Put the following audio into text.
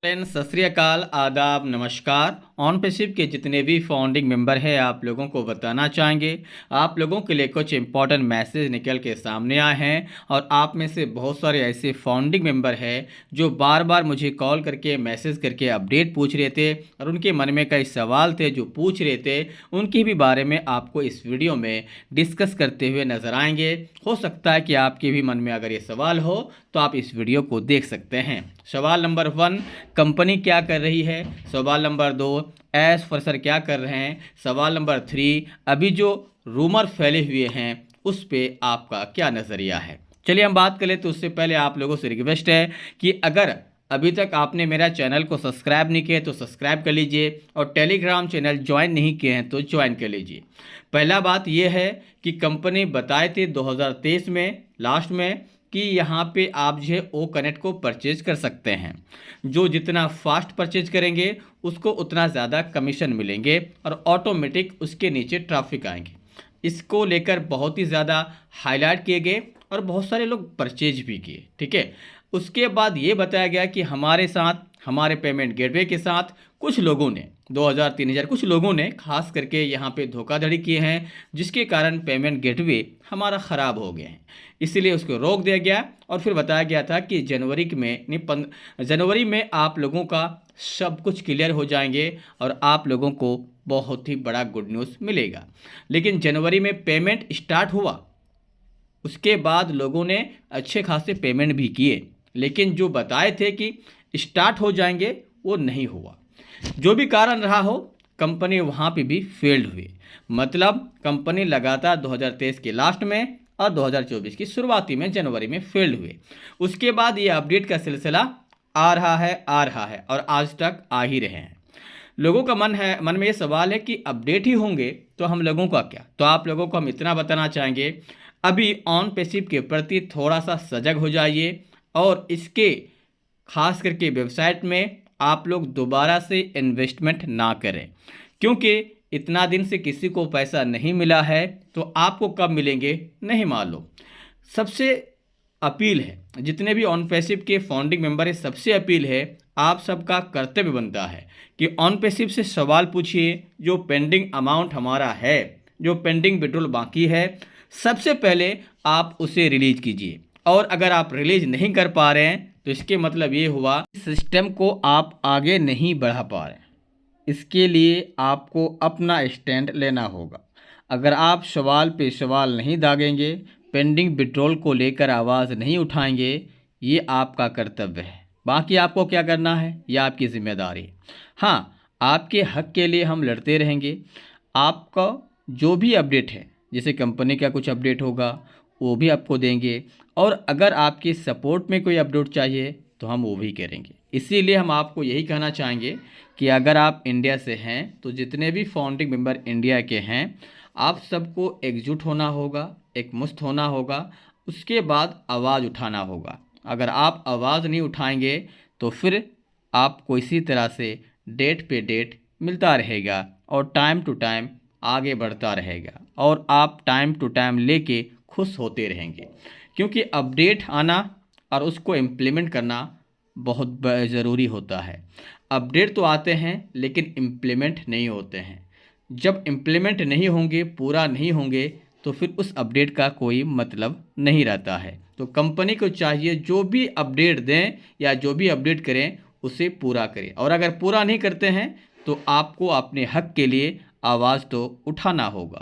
Friends, सत श्री अकाल, आदाब, नमस्कार। ऑन पेशिप के जितने भी फाउंडिंग मेंबर हैं आप लोगों को बताना चाहेंगे, आप लोगों के लिए कुछ इंपॉर्टेंट मैसेज निकल के सामने आए हैं। और आप में से बहुत सारे ऐसे फाउंडिंग मेंबर हैं जो बार बार मुझे कॉल करके मैसेज करके अपडेट पूछ रहे थे और उनके मन में कई सवाल थे जो पूछ रहे थे, उनके भी बारे में आपको इस वीडियो में डिस्कस करते हुए नजर आएंगे। हो सकता है कि आपके भी मन में अगर ये सवाल हो तो आप इस वीडियो को देख सकते हैं। सवाल नंबर 1, कंपनी क्या कर रही है। सवाल नंबर 2, एस फर्सर क्या कर रहे हैं। सवाल नंबर 3, अभी जो रूमर फैले हुए हैं उस पे आपका क्या नज़रिया है। चलिए हम बात कर लेते। तो उससे पहले आप लोगों से रिक्वेस्ट है कि अगर अभी तक आपने मेरा चैनल को सब्सक्राइब नहीं किया तो सब्सक्राइब कर लीजिए और टेलीग्राम चैनल ज्वाइन नहीं किए हैं तो ज्वाइन कर लीजिए। पहला बात यह है कि कंपनी बताए थे 2023 में लास्ट में कि यहाँ पे आप जो है ओ कनेक्ट को परचेज कर सकते हैं। जो जितना फास्ट परचेज करेंगे उसको उतना ज़्यादा कमीशन मिलेंगे और ऑटोमेटिक उसके नीचे ट्रैफिक आएंगे। इसको लेकर बहुत ही ज़्यादा हाईलाइट किए गए और बहुत सारे लोग परचेज भी किए। ठीक है, उसके बाद ये बताया गया कि हमारे साथ, हमारे पेमेंट गेटवे के साथ कुछ लोगों ने 2000-3000 कुछ लोगों ने खास करके यहाँ पे धोखाधड़ी किए हैं, जिसके कारण पेमेंट गेटवे हमारा ख़राब हो गए हैं। इसीलिए उसको रोक दिया गया और फिर बताया गया था कि जनवरी में आप लोगों का सब कुछ क्लियर हो जाएंगे और आप लोगों को बहुत ही बड़ा गुड न्यूज़ मिलेगा। लेकिन जनवरी में पेमेंट स्टार्ट हुआ, उसके बाद लोगों ने अच्छे खासे पेमेंट भी किए, लेकिन जो बताए थे कि स्टार्ट हो जाएंगे वो नहीं हुआ। जो भी कारण रहा हो, कंपनी वहाँ पे भी फेल्ड हुई। मतलब कंपनी लगातार 2023 के लास्ट में और 2024 की शुरुआती में जनवरी में फेल्ड हुए। उसके बाद ये अपडेट का सिलसिला आ रहा है और आज तक आ ही रहे हैं। लोगों का मन में ये सवाल है कि अपडेट ही होंगे तो हम लोगों का क्या। तो आप लोगों को हम इतना बताना चाहेंगे, अभी ऑन पेशिप के प्रति थोड़ा सा सजग हो जाइए और इसके खास करके वेबसाइट में आप लोग दोबारा से इन्वेस्टमेंट ना करें, क्योंकि इतना दिन से किसी को पैसा नहीं मिला है तो आपको कब मिलेंगे नहीं मालूम। सबसे अपील है, जितने भी ऑन पेशिप के फाउंडिंग मेंबर है, सबसे अपील है, आप सबका कर्तव्य बनता है कि ऑन पेशिप से सवाल पूछिए। जो पेंडिंग अमाउंट हमारा है, जो पेंडिंग विड्रॉल बाकी है, सबसे पहले आप उसे रिलीज कीजिए। और अगर आप रिलीज नहीं कर पा रहे हैं तो इसके मतलब ये हुआ सिस्टम को आप आगे नहीं बढ़ा पा रहे हैं। इसके लिए आपको अपना स्टैंड लेना होगा। अगर आप सवाल पे सवाल नहीं दागेंगे, पेंडिंग विड्रॉल को लेकर आवाज़ नहीं उठाएंगे, ये आपका कर्तव्य है। बाकी आपको क्या करना है ये आपकी जिम्मेदारी है। हाँ, आपके हक के लिए हम लड़ते रहेंगे। आपका जो भी अपडेट है, जैसे कंपनी का कुछ अपडेट होगा वो भी आपको देंगे, और अगर आपकी सपोर्ट में कोई अपडेट चाहिए तो हम वो भी करेंगे। इसीलिए हम आपको यही कहना चाहेंगे कि अगर आप इंडिया से हैं तो जितने भी फाउंडिंग मेंबर इंडिया के हैं, आप सबको एकजुट होना होगा, एक मुश्त होना होगा, उसके बाद आवाज़ उठाना होगा। अगर आप आवाज़ नहीं उठाएंगे तो फिर आपको इसी तरह से डेट पे डेट मिलता रहेगा और टाइम टू टाइम आगे बढ़ता रहेगा और आप टाइम टू टाइम लेके खुश होते रहेंगे। क्योंकि अपडेट आना और उसको इम्प्लीमेंट करना बहुत ज़रूरी होता है। अपडेट तो आते हैं लेकिन इम्प्लीमेंट नहीं होते हैं। जब इम्प्लीमेंट नहीं होंगे, पूरा नहीं होंगे, तो फिर उस अपडेट का कोई मतलब नहीं रहता है। तो कंपनी को चाहिए जो भी अपडेट दें या जो भी अपडेट करें उसे पूरा करें, और अगर पूरा नहीं करते हैं तो आपको अपने हक के लिए आवाज़ तो उठाना होगा।